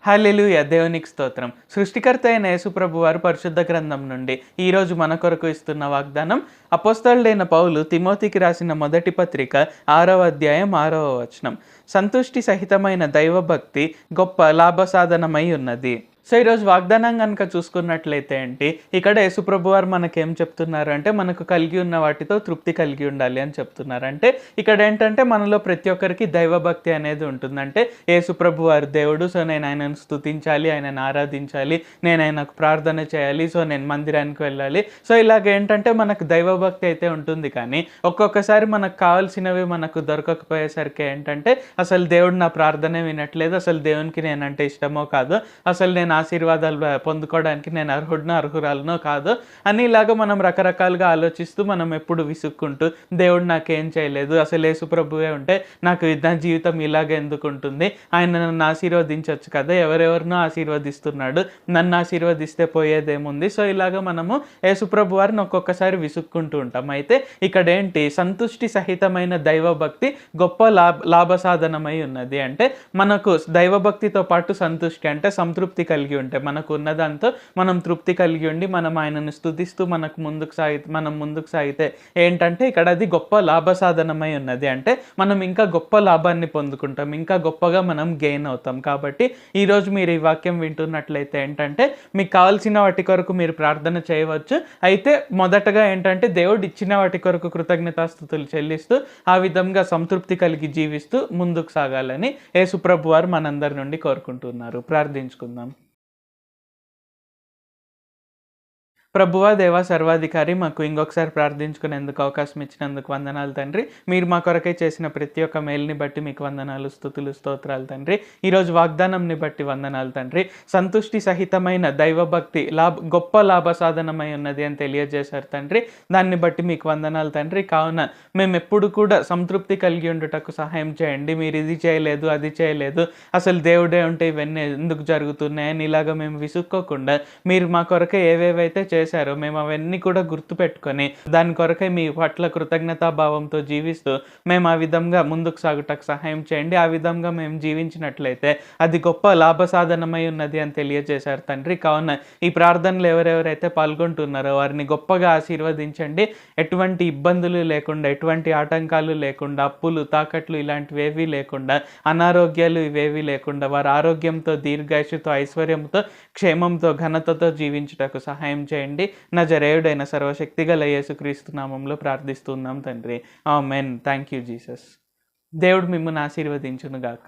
హల్లెలూయా! దేవునికి స్తోత్రం. సృష్టికర్త అయిన యేసుప్రభు వారు పరిశుద్ధ గ్రంథం నుండి ఈరోజు మన కొరకు ఇస్తున్న వాగ్దానం అపోస్తలుడైన పౌలు తిమోతికి రాసిన మొదటి పత్రిక 6వ అధ్యాయం 6వ వచనం. సంతుష్టి సహితమైన దైవభక్తి గొప్ప లాభసాధనమై ఉన్నది. సో ఈరోజు వాగ్దానం కనుక చూసుకున్నట్లయితే ఇక్కడ యేసుప్రభు వారు మనకేం చెప్తున్నారు అంటే మనకు కలిగి ఉన్న వాటితో తృప్తి కలిగి ఉండాలి అని చెప్తున్నారు. అంటే ఇక్కడ ఏంటంటే మనలో ప్రతి ఒక్కరికి దైవభక్తి అనేది ఉంటుంది. అంటే యేసుప్రభు వారు దేవుడు, సో నేను ఆయనను స్తుతించాలి, ఆయనను ఆరాధించాలి, నేను ఆయనకు ప్రార్థన చేయాలి, సో నేను మందిరానికి వెళ్ళాలి. సో ఇలాగ ఏంటంటే మనకు దైవభక్తి అయితే ఉంటుంది. కానీ ఒక్కొక్కసారి మనకు కావాల్సినవి మనకు దొరకకపోయేసరికి ఏంటంటే అసలు దేవుడు నా ప్రార్థనే వినట్లేదు, అసలు దేవునికి నేనంటే ఇష్టమో కాదు, అసలు నేను ఆశీర్వాదాలు పొందుకోవడానికి నేను అర్హురాలనో కాదు అని ఇలాగ మనం రకరకాలుగా ఆలోచిస్తూ మనం ఎప్పుడు విసుక్కుంటూ దేవుడు నాకేం చేయలేదు, అసలు యేసుప్రభువే ఉంటే నాకు నా జీవితం ఇలాగ ఎందుకు ఉంటుంది, ఆయన నన్ను ఆశీర్వదించవచ్చు కదా, ఎవరెవరినో ఆశీర్వదిస్తున్నాడు, నన్ను ఆశీర్వదిస్తే పోయేదేముంది. సో ఇలాగ మనము యేసుప్రభు వారిని ఒక్కొక్కసారి విసుక్కుంటూ ఉంటాం. అయితే ఇక్కడ సంతుష్టి సహితమైన దైవభక్తి గొప్ప లాభసాధనమై ఉన్నది. అంటే మనకు దైవభక్తితో పాటు సంతుష్టి అంటే సంతృప్తి కలిగి ఉంటే మనకు ఉన్నదాంతో మనం తృప్తి కలిగి ఉండి మనం ఆయనను స్తుతిస్తూ మనం ముందుకు సాగితే ఏంటంటే ఇక్కడ అది గొప్ప లాభసాధనమై ఉన్నది. అంటే మనం ఇంకా గొప్ప లాభాన్ని పొందుకుంటాం, ఇంకా గొప్పగా మనం గెయిన్ అవుతాం. కాబట్టి ఈరోజు మీరు ఈ వాక్యం వింటున్నట్లయితే ఏంటంటే మీకు కావాల్సిన వాటి కొరకు మీరు ప్రార్థన చేయవచ్చు. అయితే మొదటగా ఏంటంటే దేవుడు ఇచ్చిన వాటి కొరకు కృతజ్ఞతాస్తుతులు చెల్లిస్తూ ఆ విధంగా సంతృప్తి కలిగి జీవిస్తూ ముందుకు సాగాలని యేసుప్రభు వారు మనందరి నుండి కోరుకుంటున్నారు. ప్రార్థించుకుందాం. ప్రభువా, దేవా, సర్వాధికారి, మాకు ఇంకొకసారి ప్రార్థించుకునేందుకు అవకాశం ఇచ్చినందుకు వందనాలు తండ్రి. మీరు మా కొరకై చేసిన ప్రతి ఒక్క మేలుని బట్టి మీకు వందనాలు, స్తుతులు, స్తోత్రాలు తండ్రి. ఈరోజు వాగ్దానంని బట్టి వందనాలు తండ్రి. సంతుష్టి సహితమైన దైవభక్తి గొప్ప లాభసాధనమై ఉన్నది అని తెలియజేశారు తండ్రి. దాన్ని బట్టి మీకు వందనాలు తండ్రి. కావున మేము ఎప్పుడు కూడా సంతృప్తి కలిగి ఉండుటకు సహాయం చేయండి. మీరు ఇది చేయలేదు, అది చేయలేదు, అసలు దేవుడే ఉంటే ఇవన్నీ ఎందుకు జరుగుతున్నాయని ఇలాగ మేము విసుక్కోకుండా మీరు మా కొరకై ఏవేవైతే చేశారో మేము అవన్నీ కూడా గుర్తుపెట్టుకొని దాని కొరకై మీ పట్ల కృతజ్ఞతాభావంతో జీవిస్తూ మేము ఆ విధంగా ముందుకు సాగుటకు సహాయం చేయండి. ఆ విధంగా మేము జీవించినట్లయితే అది గొప్ప లాభసాధనమై ఉన్నది అని తెలియజేశారు తండ్రి. కావున ఈ ప్రార్థనలు ఎవరెవరైతే పాల్గొంటున్నారో వారిని గొప్పగా ఆశీర్వదించండి. ఎటువంటి ఇబ్బందులు లేకుండా, ఎటువంటి ఆటంకాలు లేకుండా, అప్పులు, తాకట్లు ఇలాంటివి ఏవీ లేకుండా, అనారోగ్యాలు ఇవేవీ లేకుండా వారి ఆరోగ్యంతో, దీర్ఘాయుషుతో, ఐశ్వర్యంతో, క్షేమంతో, ఘనతతో జీవించుటకు సహాయం చేయండి. నజరేయుడైన సర్వశక్తిగల యేసుక్రీస్తు నామములో ప్రార్థిస్తున్నాం తండ్రి. ఆమేన్. Thank you Jesus. దేవుడు మిమ్మల్ని ఆశీర్వదించును గాక.